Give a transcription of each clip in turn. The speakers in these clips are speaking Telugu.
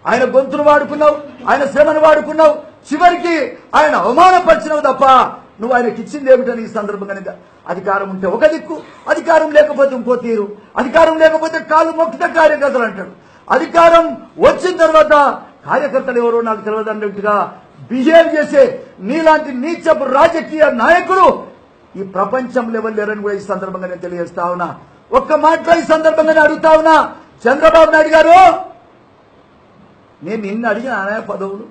ఆయన గొంతును వాడుకున్నావు, ఆయన శ్రమను వాడుకున్నావు, చివరికి ఆయన అవమానపరిచినావు తప్ప నువ్వు ఆయనకి ఇచ్చింది ఏమిటని ఈ సందర్భంగా అధికారం ఉంటే ఒక దిక్కు, అధికారం లేకపోతే ఇంకో తీరు, అధికారం లేకపోతే కాళ్ళు మొక్కితే కార్యకర్తలు అంటాడు, అధికారం వచ్చిన తర్వాత కార్యకర్తలు ఎవరో నాకు తెలియదు అన్నట్టుగా బిహేవ్ చేసే నీలాంటి నీచపు రాజకీయ నాయకులు ఈ ప్రపంచం లెవెల్ లేరని కూడా ఈ సందర్భంగా నేను తెలియజేస్తా ఉన్నా. ఒక్క మాట ఈ సందర్భంగానే అడుగుతా ఉన్నా, చంద్రబాబు నాయుడు గారు, నేను నిన్ను అడిగిన అనే పదవులు,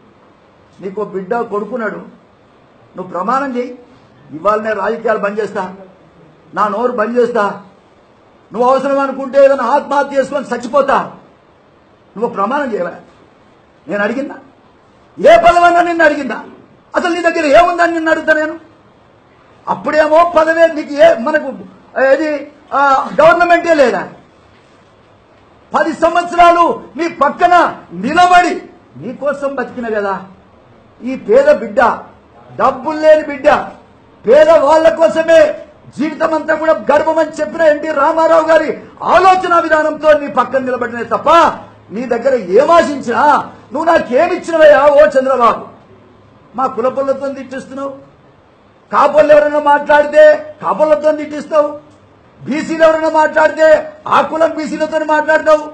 నీకు బిడ్డ కొడుకున్నాడు, నువ్వు ప్రమాణం చేయి, ఇవాళ నేను రాజకీయాలు బంద్ చేస్తా, నా నోరు బంద్ చేస్తా, నువ్వు అవసరం అనుకుంటే ఏదైనా ఆత్మహత్య చేసుకొని చచ్చిపోతా, నువ్వు ప్రమాణం చేయవా? నేను అడిగిందా? ఏ పదవన్నా నిన్ను అడిగిందా? అసలు నీ దగ్గర ఏముందని నిన్ను అడుగుతా నేను? అప్పుడేమో పదవే నీకు మనకు ఏది గవర్నమెంటే లేదా? 10 సంవత్సరాలు నీ పక్కన నిలబడి నీకోసం బతికిన కదా ఈ పేద బిడ్డ, డబ్బులు లేని బిడ్డ, పేద వాళ్ళ కోసమే జీవితం అంతా కూడా గర్భమని చెప్పిన ఎన్టీ రామారావు గారి ఆలోచన విధానంతో నీ పక్కన నిలబడినే తప్ప నీ దగ్గర ఏమాశించినా నువ్వు నాకేమిచ్చినవయ్యా? ఓ చంద్రబాబు, మా కులపొల్లతో తిట్టిస్తున్నావు, కాపోళ్ళు ఎవరైనా మాట్లాడితే కాపోళ్లతో తిట్టిస్తావు, బీసీలు ఎవరైనా మాట్లాడితే ఆ కులం బీసీలతో మాట్లాడతావు,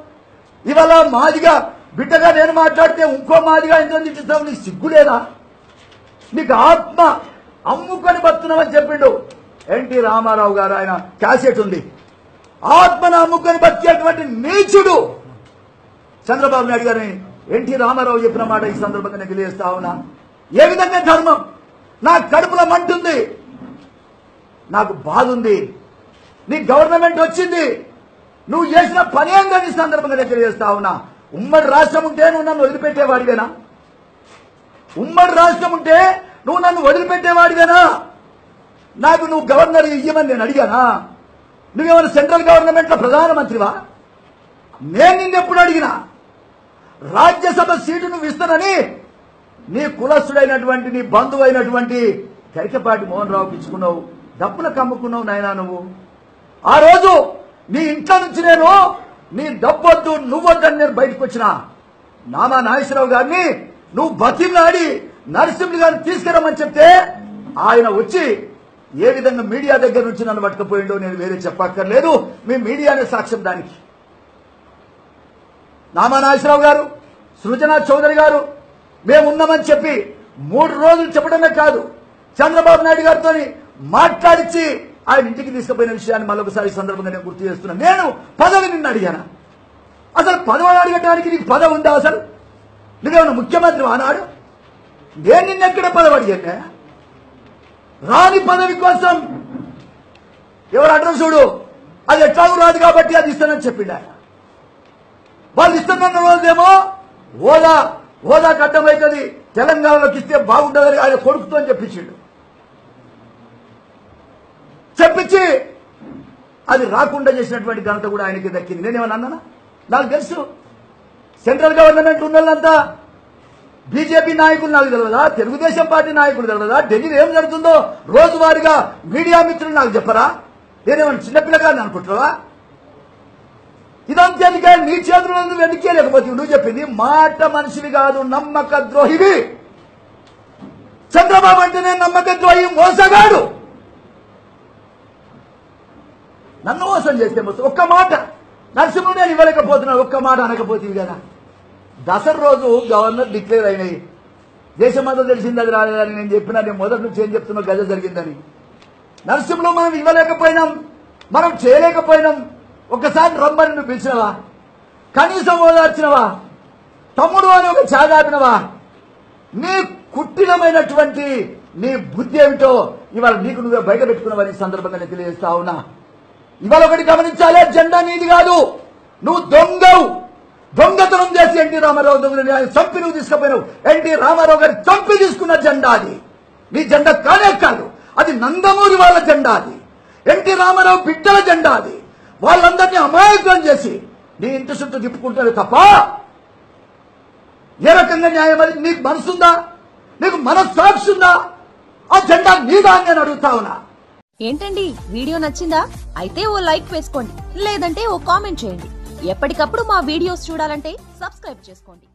ఇవాళ మాదిగా బిడ్డగా నేను మాట్లాడితే ఇంకో మాదిగా ఎంతో తిట్టిస్తావు. నీకు సిగ్గులేదా? నీకు ఆత్మ అమ్ముకొని బతున్నామని చెప్పిండు ఎన్టీ రామారావు గారు, ఆయన క్యాసెట్ ఉంది. ఆత్మను అమ్ముకొని బతికేటువంటి నీచుడు చంద్రబాబు నాయుడు గారిని ఎన్టీ రామారావు చెప్పిన మాట ఈ సందర్భంగా నేను తెలియజేస్తా ఉన్నా. ఏ విధంగా ధర్మం? నా కడుపులో మంటుంది, నాకు బాధ ఉంది, నీ గవర్నమెంట్ వచ్చింది, నువ్వు చేసిన పని ఏందని ఈ సందర్భంగా నేను తెలియజేస్తా ఉన్నా. ఉమ్మడి రాష్ట్రం ఉంటే నువ్వు నన్ను వదిలిపెట్టేవాడివేనా? ఉమ్మడి రాష్ట్రం ఉంటే నువ్వు నన్ను వదిలిపెట్టేవాడివేనా? నాకు నువ్వు గవర్నర్ ఇయ్యమని నేను అడిగానా? నువ్వేమైనా సెంట్రల్ గవర్నమెంట్లో ప్రధానమంత్రివా? నేను నిన్నెప్పుడు అడిగినా? రాజ్యసభ సీటు నువ్వు ఇస్తానని నీ కులస్తుడైనటువంటి నీ బంధువు అయినటువంటి కరికపాటి మోహన్ రావుకి ఇచ్చుకున్నావు, డబ్బులకు అమ్ముకున్నావు నాయనా నువ్వు. ఆ రోజు నీ ఇంట్లో నుంచి నేను నీ డబ్బొద్దు నువ్వొద్దని నేను బయటకు వచ్చిన నామా నాగేశ్వరరావు గారిని నువ్వు బతిమలాడి నరసింహులు గారిని తీసుకురమ్మని చెప్తే ఆయన వచ్చి ఏ విధంగా మీడియా దగ్గర నుంచి నన్ను పట్టుకుపోయిండో నేను వేరే చెప్పక్కర్లేదు, మీ మీడియానే సాక్ష్యం దానికి. నామా నాగేశ్వరరావు గారు, సృజనా చౌదరి గారు మేమున్నామని చెప్పి 3 రోజులు చెప్పడమే కాదు, చంద్రబాబు నాయుడు గారితో మాట్లాడించి ఆయన ఇంటికి తీసుకుపోయిన విషయాన్ని మరొకసారి సందర్భంగా నేను గుర్తు చేస్తున్నా. నేను పదవి నిన్ను అడిగానా? అసలు పదవి అడగటానికి నీకు పదవి ఉందా? అసలు నువ్వేమన్నా ముఖ్యమంత్రి ఆనాడు? నేను నిన్నెక్కడ పదవి అడిగానే? రాని పదవి కోసం ఎవరు అడ్రస్ చూడు, అది ఎట్లాగూ రాదు కాబట్టి అది ఇస్తానని చెప్పిండు ఆయన. వాళ్ళు ఇస్తున్న రోజేమో హోదా కట్టమవుతుంది, తెలంగాణలోకి ఇస్తే బాగుంటుందని ఆయన కొడుకుతో చెప్పించిండు. చెప్పించి అది రాకుండా చేసినటువంటి ఘనత కూడా ఆయనకి దక్కింది. నేనేమన్నా అన్నానా? నాకు తెలుసు సెంట్రల్ గవర్నమెంట్ ఉన్నదంతా బీజేపీ నాయకులు నాకు తెలియదా? తెలుగుదేశం పార్టీ నాయకులు తెలియదా? ఢిల్లీలో ఏం జరుగుతుందో రోజువారీగా మీడియా మిత్రులు నాకు చెప్పరా? నేనేమన్నా చిన్నపిల్లగాని అనుకుంటున్నావా? ఇదంతా నీ చేతుల్లో నువ్వు ఎన్నికేయలేకపోతే నువ్వు చెప్పింది మాట మనిషివి కాదు, నమ్మక ద్రోహివి. చంద్రబాబు అంటేనే నమ్మక ద్రోహి, మోసగాడు. నన్ను మోసం చేస్తే మోసం. ఒక్క మాట నరసింహుడు నేను ఇవ్వలేకపోతున్నాను, ఒక్క మాట అనకపోతుంది కదా. దసరా రోజు గవర్నర్ డిక్లేర్ అయినాయి, దేశమంతా తెలిసింది అది రాలేదని నేను చెప్పినా. నేను మొదటి నుంచి ఏం చెప్తున్నా, గజ జరిగిందని. నరసింహులు మనం ఇవ్వలేకపోయినాం, మనం చేయలేకపోయినాం. ఒకసారి రమ్మని నువ్వు పిలిచినవా? కనీసం ఓదార్చినవా? తమ్ముడు అని ఒక చాదాపినవా? నీ కుట్టిలమైనటువంటి నీ బుద్ధి ఏమిటో ఇవాళ నీకు నువ్వే బయట పెట్టుకున్నావని సందర్భంగా నేను తెలియజేస్తా ఉన్నా. ఇవాళ ఒకటి గమనించాలే, జెండా నీది కాదు, నువ్వు దొంగవు. దొంగతనం చేసి ఎన్టీ రామారావు దొంగని చంపి నువ్వు తీసుకుపోయినావు. ఎన్టీ రామారావు గారి చంపి తీసుకున్న జెండా అది. నీ జెండా కానే కాదు, అది నందమూరి వాళ్ళ జెండా, అది ఎన్టీ రామారావు బిడ్డల జెండా. అది వాళ్ళందరినీ అమాయకం చేసి నీ ఇంటి చుట్టూ తిప్పుకుంటారు తప్ప ఏ రకంగా న్యాయం? అది నీకు మనసుందా? నీకు మనస్సాక్షి ఉందా? ఆ జెండా నీదా అని నేను అడుగుతా ఉన్నా. ఏంటండి వీడియో నచ్చిందా? అయితే ఓ లైక్ వేసుకోండి, లేదంటే ఓ కామెంట్ చేయండి. ఎప్పటికప్పుడు మా వీడియోస్ చూడాలంటే సబ్స్క్రైబ్ చేసుకోండి.